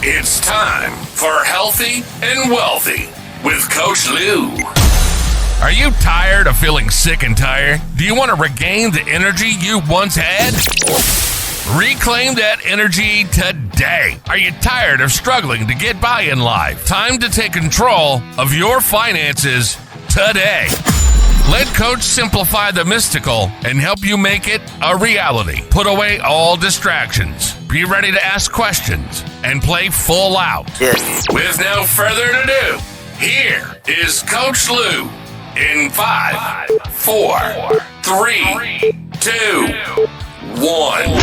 It's time for Healthy and Wealthy with Coach Lou. Are you tired of feeling sick and tired? Do you want to regain the energy you once had? Reclaim that energy today. Are you tired of struggling to get by in life? Time to take control of your finances today. Let Coach simplify the mystical and help you make it a reality. Put away all distractions. Be ready to ask questions and play full out. Yes. With no further ado, here is Coach Lou in 5, 4, 3, 2, 1.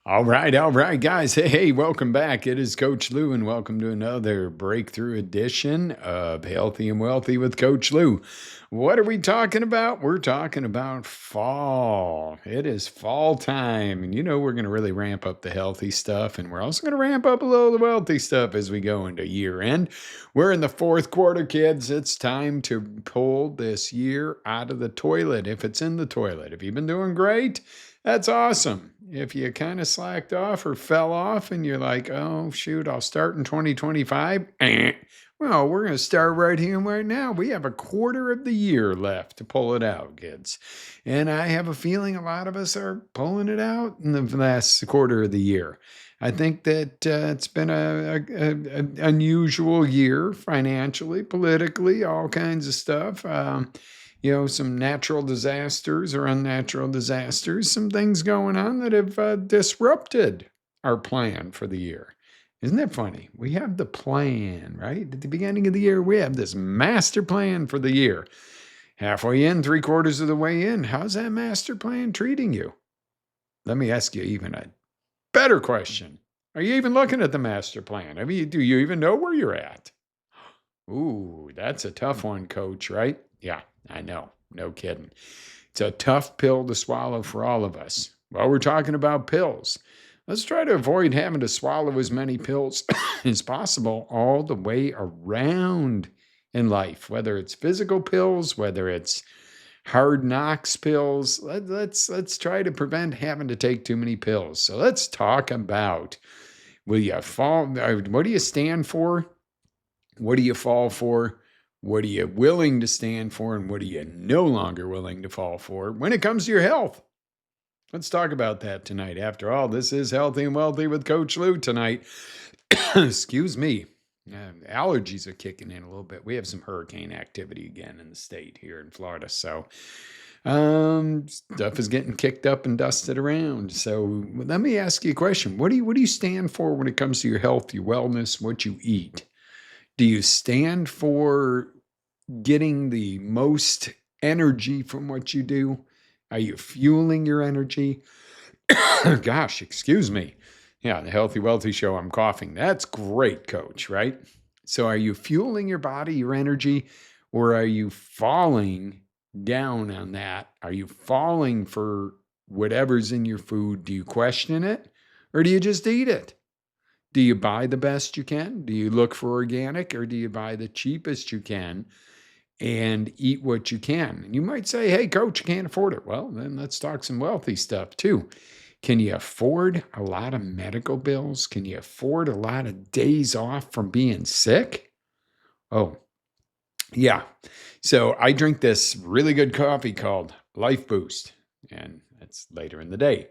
All right, guys. Hey, welcome back. It is Coach Lou, and welcome to another breakthrough edition of Healthy and Wealthy with Coach Lou. What are we talking about? We're talking about fall. It is fall time, and we're going to really ramp up the healthy stuff, and we're also going to ramp up a little of the wealthy stuff as we go into year end. We're in the fourth quarter, kids. It's time to pull this year out of the toilet, if it's in the toilet. If you've been doing great, that's awesome. If you kind of slacked off or fell off and you're like, oh, shoot, I'll start in 2025. Well, we're going to start right here and right now. We have a quarter of the year left to pull it out, kids. And I have a feeling a lot of us are pulling it out in the last quarter of the year. I think that it's been an unusual year financially, politically, all kinds of stuff. Some natural disasters or unnatural disasters, some things going on that have disrupted our plan for the year. Isn't that funny? We have the plan, right? At the beginning of the year, we have this master plan for the year. Halfway in, 3/4 of the way in, how's that master plan treating you? Let me ask you even a better question. Are you even looking at the master plan? I mean, do you even know where you're at? Ooh, that's a tough one, Coach, right? Yeah, I know. No kidding. It's a tough pill to swallow for all of us. Well, we're talking about pills. Let's try to avoid having to swallow as many pills as possible all the way around in life, whether it's physical pills, whether it's hard knocks pills. Let's try to prevent having to take too many pills. So let's talk about, what do you stand for? What do you fall for? What are you willing to stand for? And what are you no longer willing to fall for when it comes to your health? Let's talk about that tonight. After all, this is Healthy and Wealthy with Coach Lou tonight. Excuse me. Allergies are kicking in a little bit. We have some hurricane activity again in the state here in Florida. So stuff is getting kicked up and dusted around. So let me ask you a question. What do you stand for when it comes to your health, your wellness, what you eat? Do you stand for getting the most energy from what you do? Are you fueling your energy? Gosh, excuse me. Yeah, the Healthy Wealthy Show, I'm coughing. That's great, Coach, right? So are you fueling your body, your energy, or are you falling down on that? Are you falling for whatever's in your food? Do you question it, or do you just eat it? Do you buy the best you can? Do you look for organic, or do you buy the cheapest you can and eat what you can? And you might say, hey, Coach, you can't afford it. Well, then let's talk some wealthy stuff too. Can you afford a lot of medical bills? Can you afford a lot of days off from being sick? Oh, yeah. So I drink this really good coffee called Life Boost, and that's later in the day.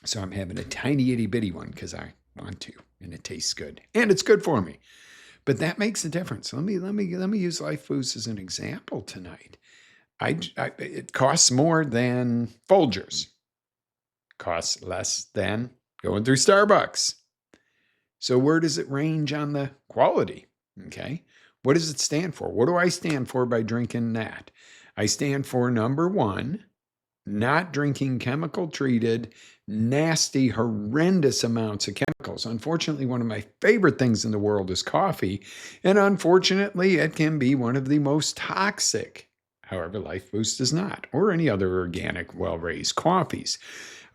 So I'm having a tiny itty bitty one because I want to, and it tastes good, and it's good for me. But that makes a difference. Let me use Life Boost as an example tonight. It costs more than Folgers. Costs less than going through Starbucks. So where does it range on the quality? Okay. What does it stand for? What do I stand for by drinking that? I stand for, number one, not drinking chemical treated, nasty, horrendous amounts of chemicals. Unfortunately, one of my favorite things in the world is coffee. And unfortunately, it can be one of the most toxic. However, Life Boost is not, or any other organic, well-raised coffees.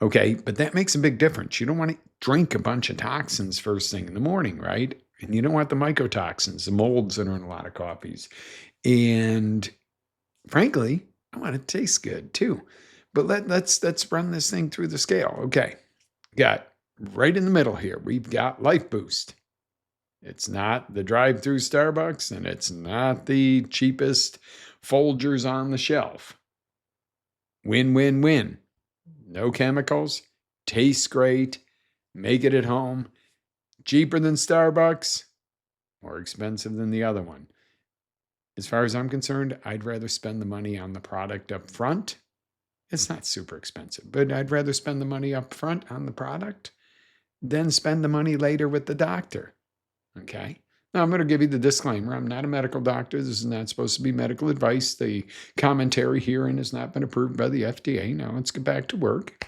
Okay, but that makes a big difference. You don't want to drink a bunch of toxins first thing in the morning, right? And you don't want the mycotoxins, the molds that are in a lot of coffees. And frankly, I want it to taste good too. But let's run this thing through the scale. Okay. Got right in the middle here. We've got Life Boost. It's not the drive-through Starbucks, and it's not the cheapest Folgers on the shelf. Win, win, win. No chemicals, tastes great, make it at home, cheaper than Starbucks, more expensive than the other one. As far as I'm concerned, I'd rather spend the money on the product up front. It's not super expensive, but I'd rather spend the money up front on the product than spend the money later with the doctor. Okay. Now, I'm going to give you the disclaimer. I'm not a medical doctor. This is not supposed to be medical advice. The commentary herein has not been approved by the FDA. Now, let's get back to work.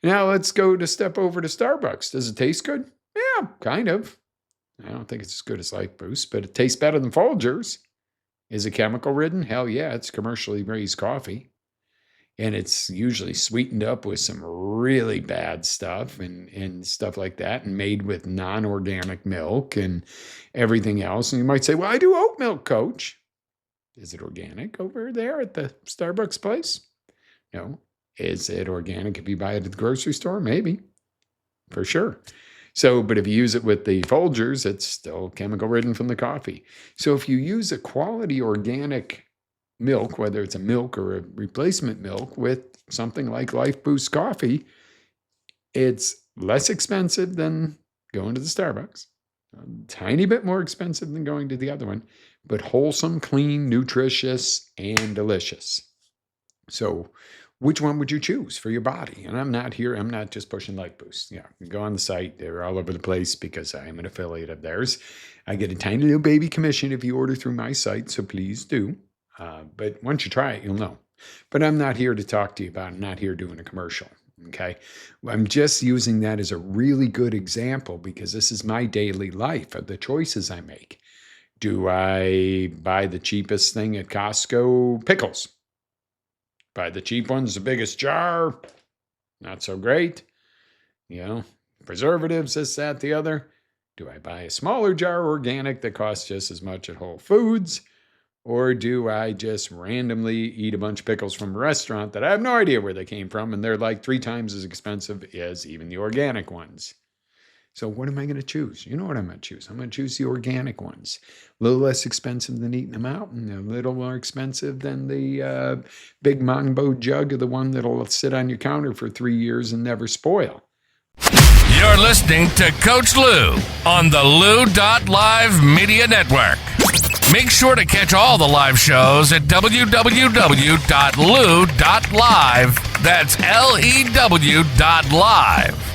Now, let's go to step over to Starbucks. Does it taste good? Yeah, kind of. I don't think it's as good as Life Boost, but it tastes better than Folgers. Is it chemical ridden? Hell yeah, it's commercially raised coffee. And it's usually sweetened up with some really bad stuff and stuff like that, and made with non-organic milk and everything else. And you might say, well, I do oat milk, Coach. Is it organic over there at the Starbucks place? No. Is it organic if you buy it at the grocery store? Maybe. For sure. So, but if you use it with the Folgers, it's still chemical ridden from the coffee. So if you use a quality organic milk, whether it's a milk or a replacement milk, with something like Life Boost coffee, it's less expensive than going to the Starbucks. A tiny bit more expensive than going to the other one, but wholesome, clean, nutritious, and delicious. So which one would you choose for your body? And I'm not just pushing Life Boost. Yeah, you go on the site. They're all over the place because I am an affiliate of theirs. I get a tiny little baby commission if you order through my site, so please do. But once you try it, you'll know. But I'm not here to talk to you about it. I'm not here doing a commercial. Okay. I'm just using that as a really good example because this is my daily life of the choices I make. Do I buy the cheapest thing at Costco? Pickles. Buy the cheap ones, the biggest jar. Not so great. Preservatives, this, that, the other. Do I buy a smaller jar organic that costs just as much at Whole Foods? Or do I just randomly eat a bunch of pickles from a restaurant that I have no idea where they came from, and they're like 3 times as expensive as even the organic ones? So what am I going to choose? You know what I'm going to choose? I'm going to choose the organic ones. A little less expensive than eating them out, and a little more expensive than the big Mongbo jug of the one that'll sit on your counter for 3 years and never spoil. You're listening to Coach Lou on the Lou.Live Media Network. Make sure to catch all the live shows at www.lew.live. That's LEW.live.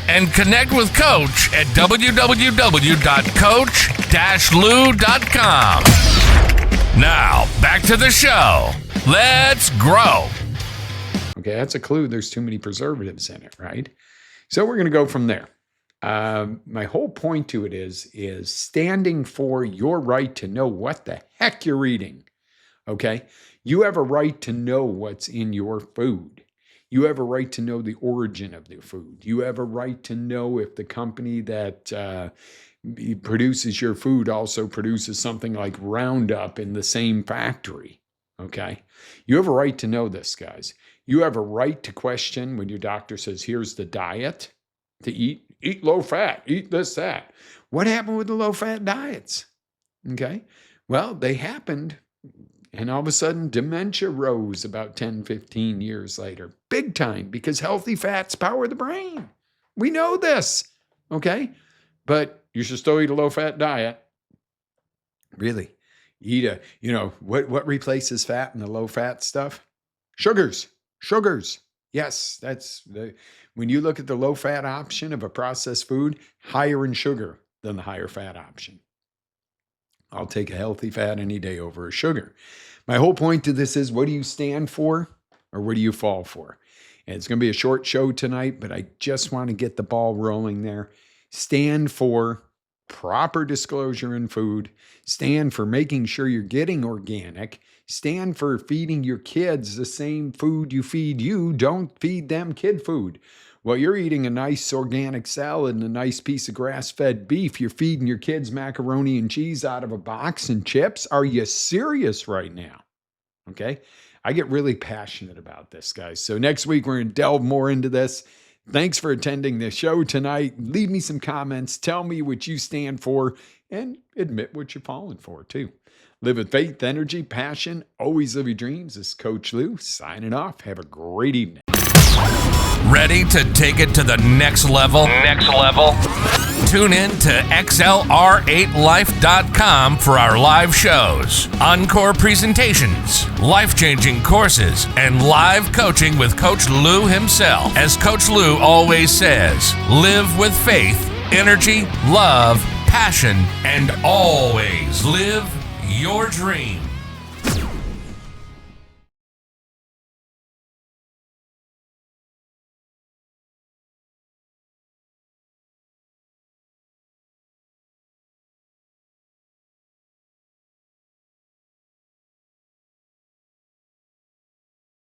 And connect with Coach at www.coach-lou.com. Now, back to the show. Let's grow. Okay, that's a clue. There's too many preservatives in it, right? So we're going to go from there. My whole point to it is standing for your right to know what the heck you're eating. Okay? You have a right to know what's in your food. You have a right to know the origin of the food. You have a right to know if the company that produces your food also produces something like Roundup in the same factory. Okay? You have a right to know this, guys. You have a right to question when your doctor says, here's the diet to eat low fat, eat this, that. What happened with the low fat diets? Okay. Well, they happened. And all of a sudden, dementia rose about 10, 15 years later. Big time, because healthy fats power the brain. We know this. Okay. But you should still eat a low fat diet. Really. Eat what replaces fat in the low fat stuff? Sugars. Yes, when you look at the low fat option of a processed food, higher in sugar than the higher fat option. I'll take a healthy fat any day over a sugar. My whole point to this is, what do you stand for or what do you fall for? And it's going to be a short show tonight, but I just want to get the ball rolling there. Stand for proper disclosure in food. Stand for making sure you're getting organic. Stand for feeding your kids the same food you feed you. Don't feed them kid food. Well, you're eating a nice organic salad and a nice piece of grass-fed beef. You're feeding your kids macaroni and cheese out of a box and chips. Are you serious right now? Okay. I get really passionate about this, guys. So next week, we're going to delve more into this. Thanks for attending the show tonight. Leave me some comments. Tell me what you stand for and admit what you're falling for, too. Live with faith, energy, passion. Always live your dreams. This is Coach Lou signing off. Have a great evening. Ready to take it to the next level? Tune in to XLR8Life.com for our live shows, encore presentations, life-changing courses, and live coaching with Coach Lou himself. As Coach Lou always says, live with faith, energy, love, passion, and always live your dream.